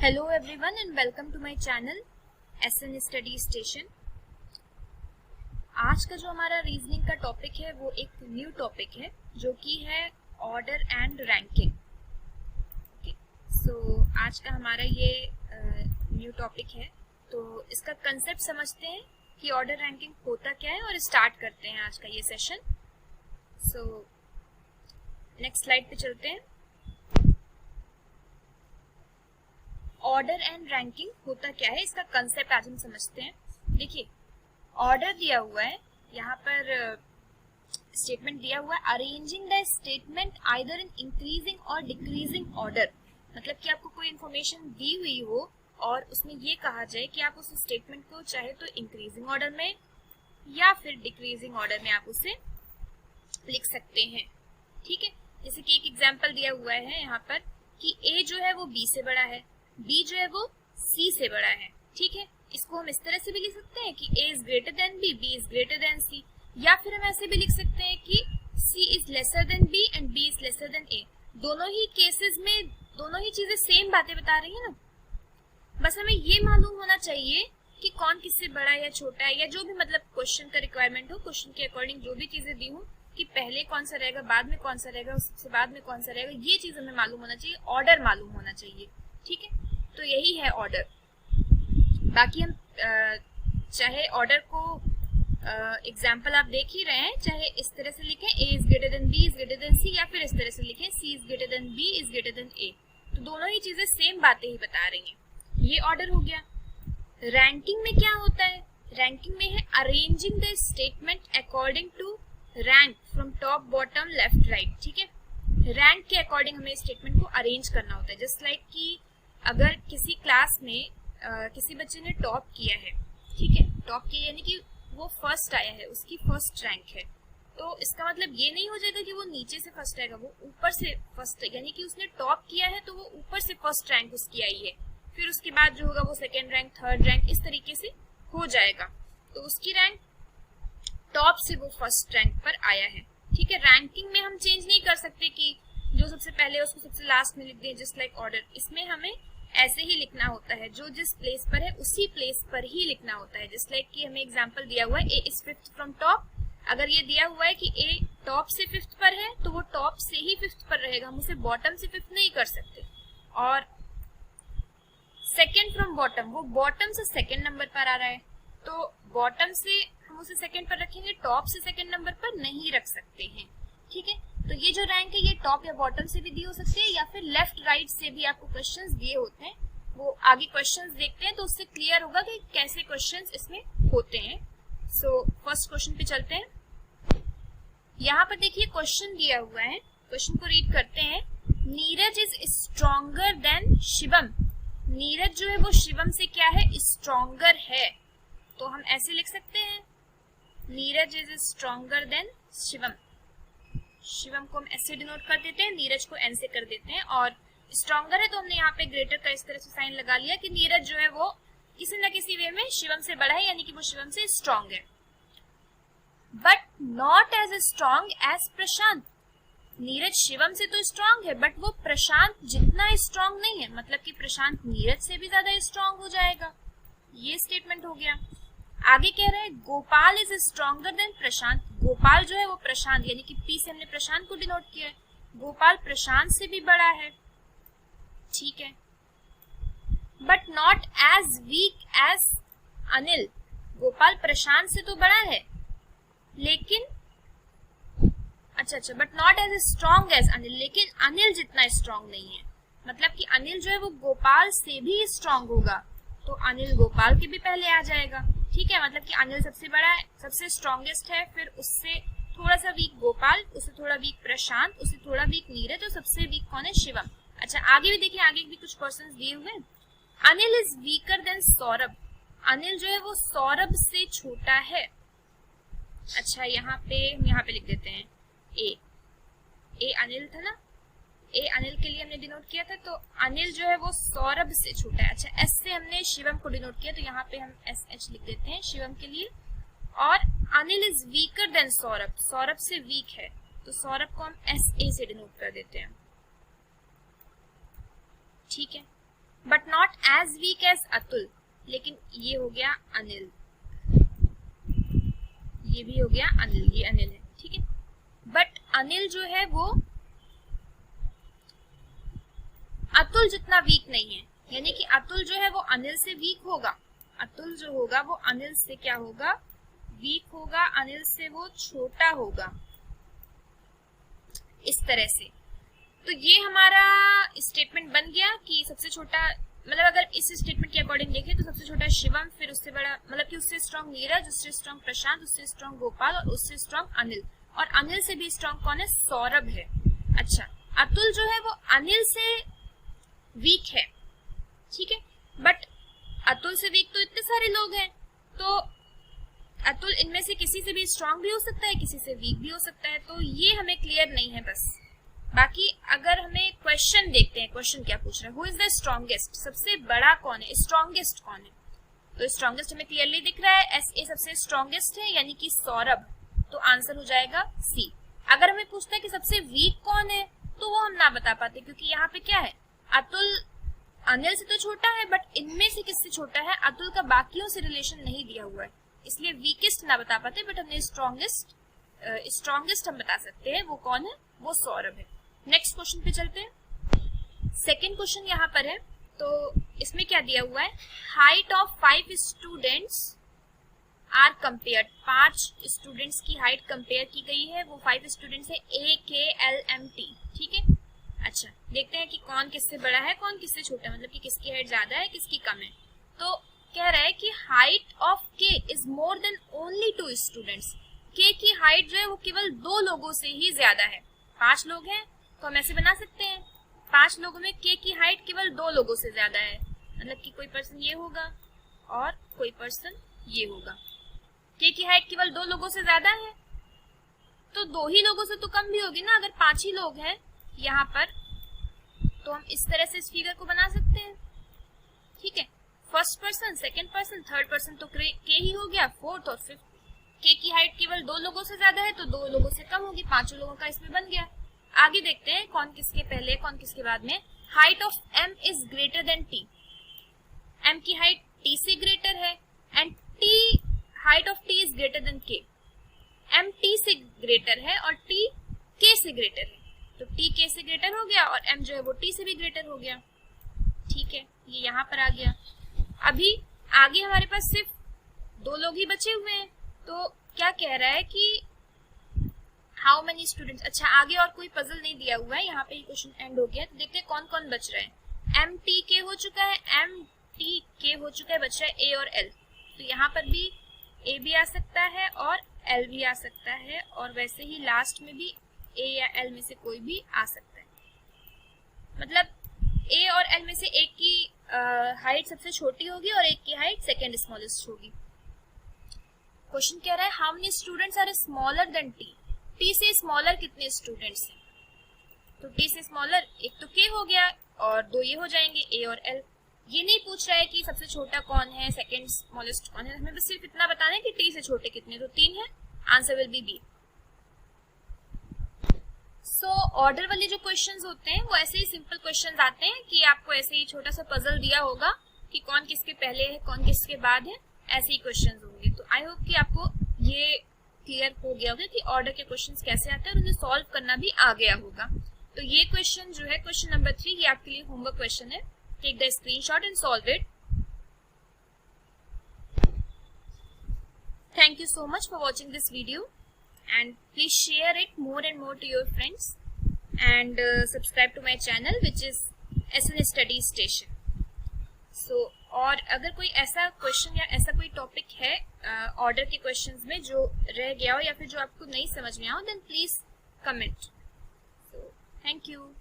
Hello everyone and welcome to my channel SN Study Station। आज का जो हमारा रीजनिंग का टॉपिक है वो एक न्यू टॉपिक है जो कि है ऑर्डर एंड रैंकिंग। सो आज का हमारा ये न्यू टॉपिक है, तो इसका कंसेप्ट समझते हैं कि ऑर्डर रैंकिंग होता क्या है और स्टार्ट करते हैं आज का ये सेशन। सो नेक्स्ट स्लाइड पे चलते हैं। ऑर्डर एंड रैंकिंग होता क्या है, इसका कंसेप्ट आज हम समझते हैं। देखिए, ऑर्डर दिया हुआ है, यहाँ पर स्टेटमेंट दिया हुआ है arranging the statement either in increasing और डिक्रीजिंग ऑर्डर। मतलब कि आपको कोई इंफॉर्मेशन दी हुई हो और उसमें ये कहा जाए कि आप उस स्टेटमेंट को चाहे तो इंक्रीजिंग ऑर्डर में या फिर डिक्रीजिंग ऑर्डर में आप उसे लिख सकते हैं। ठीक है, जैसे कि एक एग्जाम्पल दिया हुआ है यहाँ पर कि ए जो है वो बी से बड़ा है, बी जो है वो सी से बड़ा है। ठीक है, इसको हम इस तरह से भी लिख सकते हैं कि A is greater than B, B is greater than C, या फिर हम ऐसे भी लिख सकते हैं कि C is lesser than B and B is lesser than A. दोनों ही केसेस में दोनों ही चीजें सेम बातें बता रही है ना, बस हमें ये मालूम होना चाहिए कि कौन किससे बड़ा है या छोटा है, या जो भी मतलब क्वेश्चन का रिक्वायरमेंट हो, क्वेश्चन के अकॉर्डिंग जो भी चीजें दी हो कि पहले कौन सा रहेगा, बाद में कौन सा रहेगा, उससे बाद में कौन सा रहेगा, ये चीज हमें मालूम होना चाहिए, ऑर्डर मालूम होना चाहिए। ठीक है, तो यही है ऑर्डर। बाकी हम चाहे ऑर्डर को एग्जाम्पल आप देख ही रहे हैं, चाहे इस तरह से लिखें A is greater than B is greater than C, या फिर इस तरह से लिखें C is greater than B is greater than A, तो दोनों ही चीजें सेम बातें ही बता रही हैं। ये ऑर्डर हो गया। रैंकिंग में क्या होता है? रैंकिंग में है arranging the statement according to rank from top bottom left right. ठीक है, रैंक के अकॉर्डिंग हमें स्टेटमेंट को अरेंज करना होता है। जस्ट लाइक कि अगर किसी क्लास में किसी बच्चे ने टॉप किया है, ठीक है, टॉप किया यानी कि वो फर्स्ट आया है, उसकी फर्स्ट रैंक है, तो इसका मतलब ये नहीं हो जाएगा कि वो नीचे से फर्स्ट आएगा, वो ऊपर से फर्स्ट है, यानी कि उसने टॉप किया है तो वो ऊपर से फर्स्ट रैंक उसकी आई है, फिर उसके बाद जो होगा वो सेकेंड रैंक, थर्ड रैंक, इस तरीके से हो जाएगा। तो उसकी रैंक टॉप से वो फर्स्ट रैंक पर आया है। ठीक है, रैंकिंग में हम चेंज नहीं कर सकते कि जो सबसे पहले उसको सबसे लास्ट में लिख दें, जस्ट लाइक ऑर्डर। इसमें हमें ऐसे ही लिखना होता है, जो जिस प्लेस पर है उसी प्लेस पर ही लिखना होता है। जस्ट लाइक कि हमें एग्जांपल दिया हुआ है ए इज फिफ्थ फ्रॉम टॉप। अगर ये दिया हुआ है कि ए टॉप से फिफ्थ पर है तो वो टॉप से ही फिफ्थ पर रहेगा, हम उसे बॉटम से फिफ्थ नहीं कर सकते। और सेकेंड फ्रॉम बॉटम, वो बॉटम से सेकेंड नंबर पर आ रहा है, तो बॉटम से हम उसे सेकेंड पर रखेंगे, टॉप से सेकेंड नंबर पर नहीं रख सकते हैं। ठीक है, तो ये जो रैंक है ये टॉप या बॉटम से भी दी हो सकती है, या फिर लेफ्ट राइट से भी आपको क्वेश्चंस दिए होते हैं। वो आगे क्वेश्चंस देखते हैं तो उससे क्लियर होगा कि कैसे क्वेश्चंस इसमें होते हैं। सो फर्स्ट क्वेश्चन पे चलते हैं। यहाँ पर देखिए क्वेश्चन दिया हुआ है, क्वेश्चन को रीड करते हैं। Neeraj is stronger than Shivam. Neeraj जो है वो शिवम से क्या है, स्ट्रॉन्गर है, तो हम ऐसे लिख सकते हैं Neeraj is stronger than Shivam. Shivam को हम एस से डिनोट कर देते हैं, नीरज को एन से कर देते हैं, और स्ट्रॉन्गर है तो हमने यहाँ पे ग्रेटर का इस तरह से साइन लगा लिया कि नीरज जो है वो किसी न किसी वे में शिवम से बड़ा है, यानी कि वो शिवम से स्ट्रॉन्ग है। But not as strong as Prashant. Neeraj Shivam से तो स्ट्रॉन्ग है बट वो प्रशांत जितना स्ट्रॉन्ग नहीं है, मतलब कि प्रशांत नीरज से भी ज्यादा स्ट्रॉन्ग हो जाएगा। ये स्टेटमेंट हो गया। आगे कह रहे हैं गोपाल इज स्ट्रॉन्गर देन प्रशांत। गोपाल जो है वो प्रशांत, यानी कि पी से हमने प्रशांत को डिनोट किया है, गोपाल प्रशांत से भी बड़ा है। ठीक है, but not as weak as Anil. Gopal Prashant से तो बड़ा है लेकिन अच्छा, but not as strong as Anil, लेकिन अनिल जितना स्ट्रॉन्ग नहीं है। मतलब कि अनिल जो है वो गोपाल से भी स्ट्रॉन्ग होगा, तो अनिल गोपाल के भी पहले आ जाएगा। ठीक है, मतलब कि अनिल सबसे बड़ा है, सबसे स्ट्रॉन्गेस्ट है, फिर उससे थोड़ा सा वीक गोपाल, उससे थोड़ा वीक प्रशांत, उससे थोड़ा वीक नीरज, और सबसे वीक कौन है, शिवम। अच्छा, आगे भी देखिए, आगे भी कुछ क्वेश्चंस दिए हुए हैं। Anil is weaker then Saurabh. Anil जो है वो सौरभ से छोटा है। अच्छा, यहाँ पे लिख देते हैं ए अनिल था ना, ए अनिल के लिए हमने डिनोट किया था, तो अनिल जो है वो सौरभ से छोटा है। अच्छा, एस से हमने शिवम को डिनोट किया, तो यहाँ पे हम एस एच लिख देते हैं शिवम के लिए। और Anil is weaker then Saurabh, Saurabh से वीक है, तो सौरभ को हम एस ए से डिनोट कर देते हैं। ठीक है, but not as weak as Atul, लेकिन ये हो गया अनिल, ये भी हो गया अनिल, ये अनिल है, ठीक है। बट अनिल जो है वो अतुल जितना वीक नहीं है, यानी कि अतुल जो है वो अनिल से वीक होगा, अतुल जो होगा वो अनिल से क्या होगा, वीक होगा, अनिल से वो छोटा होगा, इस तरह से। तो ये हमारा स्टेटमेंट बन गया कि सबसे छोटा, मतलब अगर इस स्टेटमेंट के अकॉर्डिंग देखें तो सबसे छोटा शिवम, फिर उससे बड़ा मतलब कि उससे स्ट्रॉन्ग नीरज, उससे स्ट्रॉन्ग प्रशांत, उससे स्ट्रॉन्ग गोपाल और उससे स्ट्रॉन्ग अनिल, और अनिल से भी स्ट्रॉन्ग कौन है, सौरभ है। अच्छा, अतुल जो है वो अनिल से वीक है, ठीक है, बट अतुल से वीक तो इतने सारे लोग हैं, तो अतुल इनमें से किसी से भी स्ट्रॉन्ग भी हो सकता है, किसी से वीक भी हो सकता है, तो ये हमें क्लियर नहीं है बस। बाकी अगर हमें क्वेश्चन देखते हैं, क्वेश्चन क्या पूछ रहा है, हु इज द स्ट्रॉन्गेस्ट, सबसे बड़ा कौन है, स्ट्रॉन्गेस्ट कौन है, तो स्ट्रॉन्गेस्ट हमें क्लियरली दिख रहा है, SA सबसे स्ट्रॉन्गेस्ट है यानी कि सौरभ, तो आंसर हो जाएगा C। अगर हमें पूछता है कि सबसे वीक कौन है, तो वो हम ना बता पाते, क्योंकि यहाँ पे क्या है, अतुल अनिल से तो छोटा है, बट इनमें से किससे छोटा है, अतुल का बाकियों से रिलेशन नहीं दिया हुआ है, इसलिए वीकेस्ट ना बता पाते, बट हमने स्ट्रॉन्गेस्ट हम बता सकते हैं, वो कौन है, वो सौरभ है। नेक्स्ट क्वेश्चन पे चलते हैं। सेकेंड क्वेश्चन यहाँ पर है, तो इसमें क्या दिया हुआ है, height of 5 students are compared, 5 students की हाइट कंपेयर की गई है, वो 5 स्टूडेंट्स है AKLMT, ठीक है। अच्छा, देखते हैं कि कौन किससे बड़ा है, कौन किससे छोटा है, मतलब कि किसकी हाइट ज्यादा है, किसकी कम है। तो कह रहा है कि height of K is more than only 2 students, K की हाइट जो है वो केवल 2 लोगों से ही ज्यादा है। 5 लोग हैं तो हम ऐसे बना सकते हैं, 5 लोगों में K की हाइट केवल 2 लोगों से ज्यादा है, मतलब कि कोई पर्सन ये होगा और कोई पर्सन ये होगा। K की हाइट केवल 2 लोगों से ज्यादा है, तो 2 ही लोगों से तो कम भी होगी ना, अगर 5 ही लोग हैं यहाँ पर, तो हम इस तरह से इस फिगर को बना सकते हैं, ठीक है। First person, second person, third person तो K ही हो गया, फोर्थ और फिफ्थ, K की हाइट केवल 2 लोगों से ज्यादा है तो 2 लोगों से कम होगी, 5 लोगों का इसमें बन गया। आगे देखते हैं कौन किसके पहले कौन किसके बाद में। Height of M is greater then T, M की हाइट T से ग्रेटर है, and height of T is greater then K, M T से ग्रेटर है और T K से ग्रेटर है, तो T K से ग्रेटर हो गया और M जो है वो T से भी ग्रेटर हो गया, ठीक है, ये यहाँ पर आ गया। अभी आगे हमारे पास सिर्फ 2 लोग ही बचे हुए हैं, तो क्या कह रहा है कि हाउ मेनी स्टूडेंट्स। अच्छा, आगे और कोई पजल नहीं दिया हुआ है, यहाँ पे ये क्वेश्चन एंड हो गया, तो देखते हैं कौन कौन बच रहे हैं। MTK हो चुका है, MTK हो चुका है, बच रहा है A और L, तो यहाँ पर भी A भी आ सकता है और L भी आ सकता है, और वैसे ही लास्ट में भी A या L में से कोई भी आ सकता है, मतलब A और L में से एक की हाइट सबसे छोटी होगी और एक की हाइट सेकेंड स्मॉलेस्ट होगी। क्वेश्चन कह रहा है how many students are smaller than T, T से स्मॉलर कितने स्टूडेंट्स हैं, तो T से स्मॉलर एक तो K हो गया और 2 ये हो जाएंगे A और L। ये नहीं पूछ रहा है कि सबसे छोटा कौन है, सेकेंड स्मॉलेस्ट कौन है, हमें बस सिर्फ इतना बताना है कि T से छोटे कितने, तो 3 है, answer will be B। So order वाले जो क्वेश्चंस होते हैं वो ऐसे ही सिंपल क्वेश्चंस आते हैं कि आपको ऐसे ही छोटा सा पजल दिया होगा कि कौन किसके पहले है कौन किसके बाद है, ऐसे ही क्वेश्चंस होंगे। तो आई होप कि आपको ये क्लियर हो गया होगा कि ऑर्डर के क्वेश्चंस कैसे आते हैं और उन्हें सॉल्व करना भी आ गया होगा। तो ये क्वेश्चन जो है क्वेश्चन नंबर 3, ये आपके लिए होमवर्क क्वेश्चन है, take the screenshot and solve it. Thank you so much for watching this video, and please share it more and more to your friends, and subscribe to my channel which is SN Study Station. So और अगर कोई ऐसा question या ऐसा कोई topic है order के questions में जो रह गया हो या फिर जो आपको नहीं समझ में आओ, then please comment. So thank you.